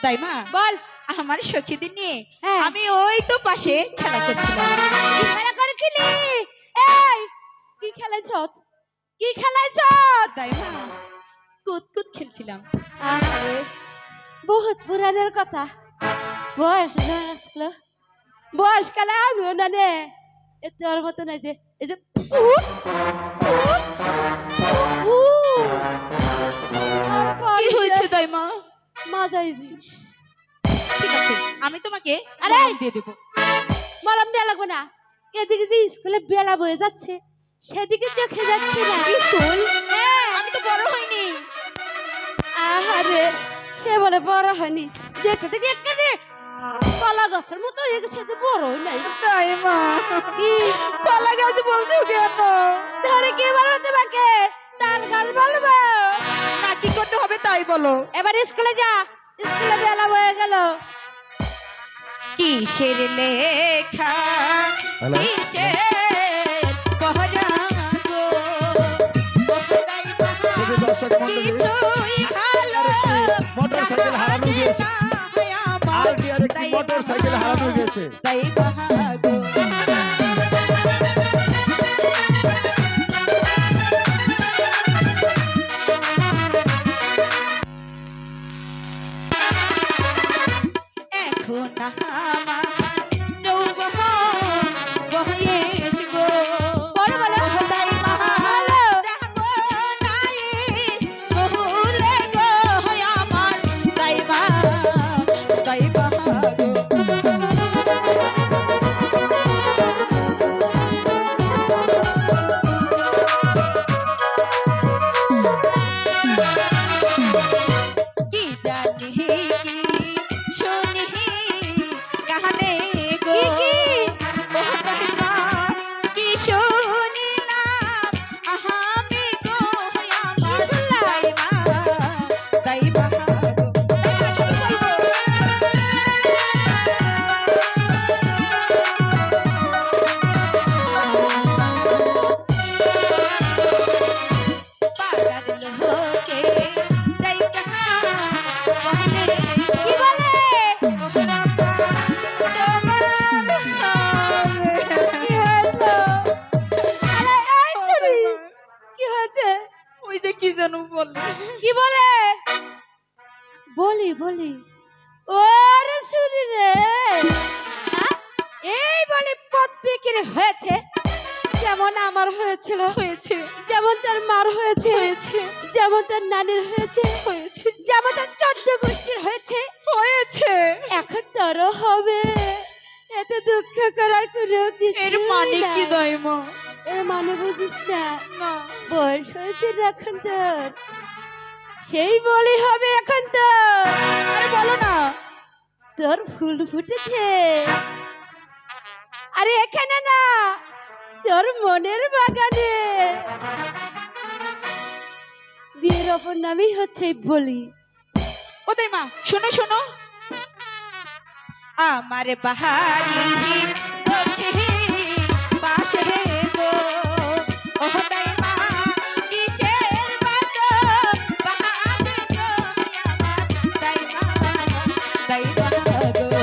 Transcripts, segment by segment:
দাইমা বল। আমার সখীদের নিয়ে হ্যাঁ। আমি ওই তো পাশে খেলা করছিলাম। কি খেলা করেছিলি? এই কি খেলেছ? কি খেলেছ? দাইমা কুতকুত খেলছিলাম। আরে বহুত পুরানের কথা। বয়স না আসলো, বয়সকালে আমিও না নে এ তোর মতো নাই যে এই যে কি হয়েছে দাইমা? মজাই বিষ। ঠিক আছে আমি তোমাকে আরে! মলম দিয়ে দেবো। মলম দেওয়া লাগবে না। এদিকে যে স্কুলে বেলা বয়ে যাচ্ছে সেদিকে চোখে যাচ্ছে না। স্কুল? হ্যাঁ। আমি তো বড় হইনি। আহারে সে বলে বড় হয়নি, দেখতে দেখে একেবারে কলা গাছের মতো হয়ে গেছে, তো বড়ই নাই। দাইমা কি কলা গাছ বলছো কেন? ধরে কি বলবো তোমাকে? তাল গাছ বলবো? না কি করতে হবে তাই বলো। এবার স্কুলে যা, স্কুলে বেলা হয়ে গেল। কিসের লেখা হ্যালো? কিসের পহরা গো, শুধু দর্শক মণ্ডলী, কিছুই ভালো মোটরসাইকেল হারানো গিয়েছে। আর একটি মোটরসাইকেল হারানো গেছে। তাই বাহাগো এখন আমার যৌবন বয়স গো, বলো বলো। তাই বলো। যাবো নাই ভুলে গো আমার, তাই বাহাগো কি জানি কি শুনি কানে গো, কি? ও দাইমা কি শুনিলাম আহামি গো আমার, শুনলাম? দাইমা গো দাইমা সবই বলবো। পাড়ার লোকে ডাইকা বলে কি বলে? কি হয়েছে? আরে এই ছুরি, কি হয়েছে? ওই যে কি জানো বলে কি বলে? বলি বলি। ওরে ছুরি রে, হ্যাঁ? এই বলি প্রত্যেকের হয়েছে, যেমন আমার হয়েছিল, হয়েছে যেমন তার মার হয়েছে, হয়েছে যেমন তার নানির হয়েছে, হয়েছে যেমন তার 14 গোষ্ঠীর হয়েছে, হয়েছে এখন তোরও হবে। এত দুঃখ করার কোনো কিছু এর মানে কি নাই। দাইমা? এর মানে বুঝিস না? না বয়স হয়েছে রে এখন তোর, সেই বলি হবে এখন তোর। আরে বলো না। তোর ফুল ফুটেছে, আরে এখানে না, তোর মনের বাগানে। বিয়ের অপর নামই হচ্ছে এই বলি। ও দাইমা শোনো শোনো, আমার বাহারি পাশে গো, ও দাইমা কিসের বাতো বাহারি গো আমার, দাইমা গো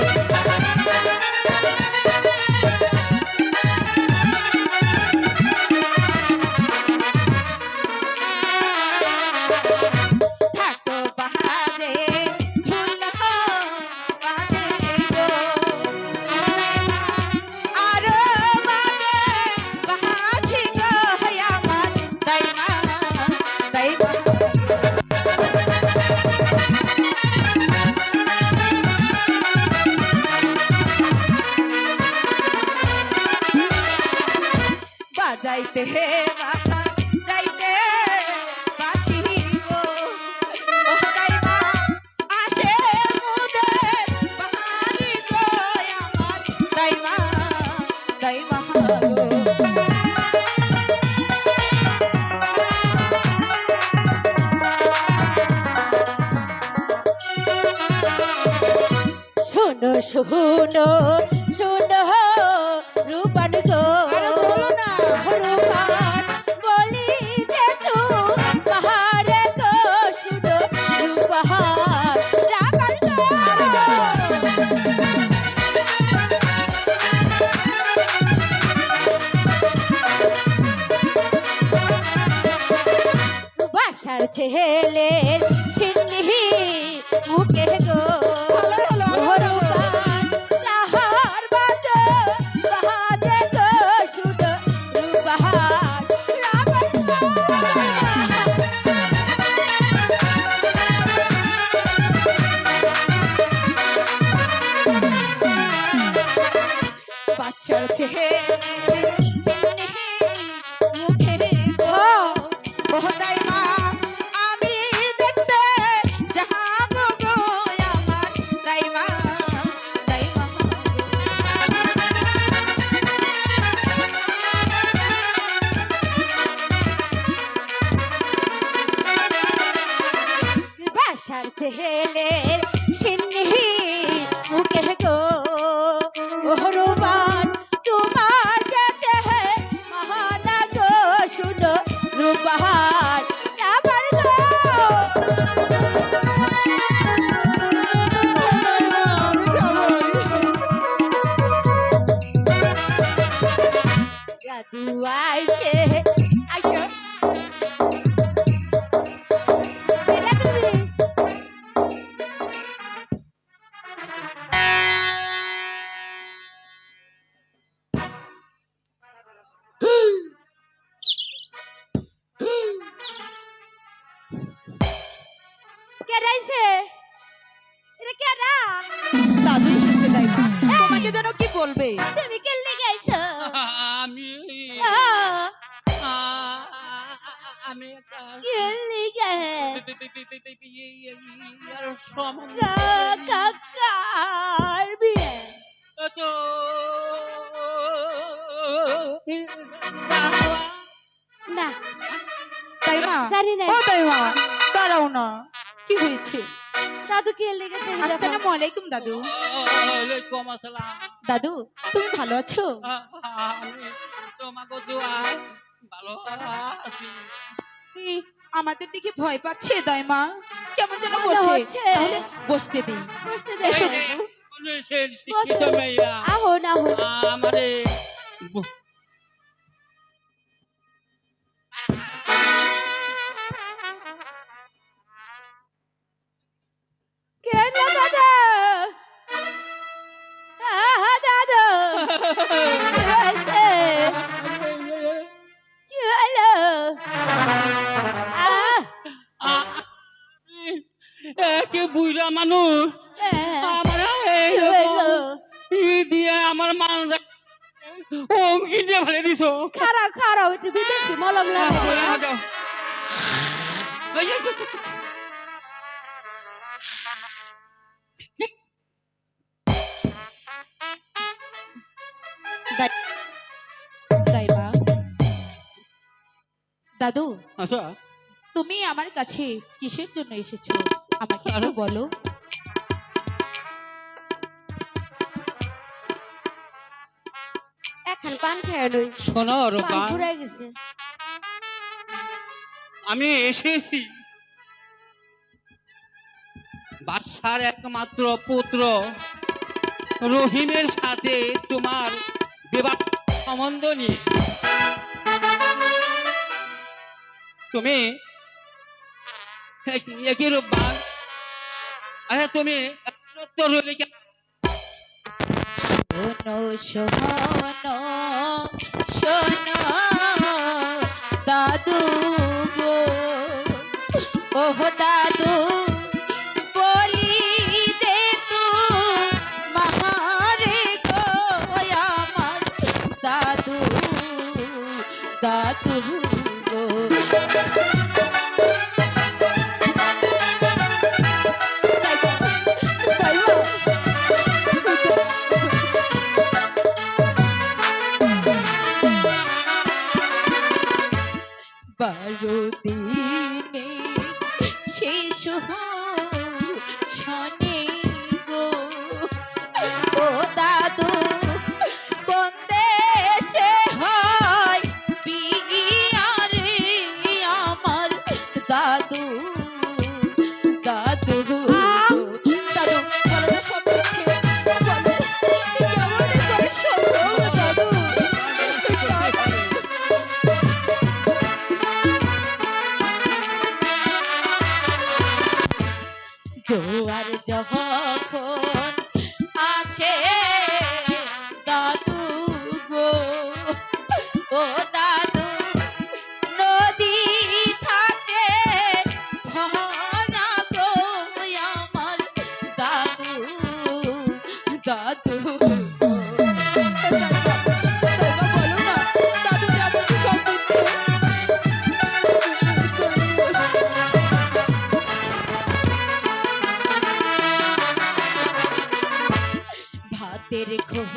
থাকো বাজে ফুল বাজে গো, আরো বাজে বাহাসি গো আমার, দাইমা বাজাইতে বাজাইতে বাঁশি গো, ও দাইমা আসে মোদের বাহারি গো আমার, দাইমা গো শোনো শোনো শোনো রূপান গো, আরে বলো না। রূপান বলি যে তো পাহাড়ে গো, শুনো রূপান রাগান গো। ছেলের সিন্নি মুখে গো রূপবান তাহার বাজে বাজে গো শুধু রূপবান রাবণ বাচ্চার ছেলে মুখে গো ওহদাই মা আমি দেখতে যাহাব গো আমার দাইমা দাইমা বাসার ছেলের সিন্নি মুখে গো রূপবান তোমার যেতে মহানা গো শুনো রূপবান রাবণ গো জাদু আইছে আইসো এটা তুমি কেডাইছে এটা কেডা দাদু এসেছে দাইমা তোমাকে যেন কি বলবে তুমি কেলে গেছো আমি আমি কেলে গে কাকার বিয়ে না দাইমা জানি না ও দাইমা দাঁড়াও না কি হয়েছে দাদু কেলে গেছে আসসালামু আলাইকুম দাদু দাদু তুমি ভালো আছো আমি তোমাকে দোয়া ভালো আছি এই, আমাদের দিকে ভয় পাচ্ছে দাইমা কেমন যেন মনে করছে হচ্ছে। তাহলে বসতে দিই বসতে এসো দে দাদু মানুষের শিক্ষিত মেয়েরা আহো না হো আমারে কেন দাদা দাদা কি হলো একে বুইরা মানুষ আমার দিয়ে আমার মান অঙ্কি দিয়ে ফেলে দিছো খারাপ খারাপ একটু বিদেশি মলম লাগে দাইমা দাদু আচ্ছা তুমি আমার কাছে কিসের জন্য এসেছো আমাকে একটু বলো এখন পান খেয়ে লই শোনো পান রূপা ফুরাই গেছে আমি এসেছি বাদশার একমাত্র পুত্র রহিমের সাথে তোমার বিবাহ সম্বন্ধ নিয়ে তুমি একই রূপবান আচ্ছা তুমি উত্তর হলে কি শোনো শোনো শোনো দাদু গো ওহ দাদু বলি দে তু মাহারে গো আমার দাদু দাদু গো বারো দিনে শিশু শনি গো ও দাদু কোন দেশে হয় বিয়ারে আমার দাদু দাদু দাদু বলো না সব মিথ্যে। বলো, কেমন করে সম্ভব দাদু জোয়ার যখন আসে দাদু গো, ও দাদু নদী থাকে ভরা গো আমার দাদু, দাদু বলো না দাদু যাবো কি সম্পত্তি ভাতের খোহ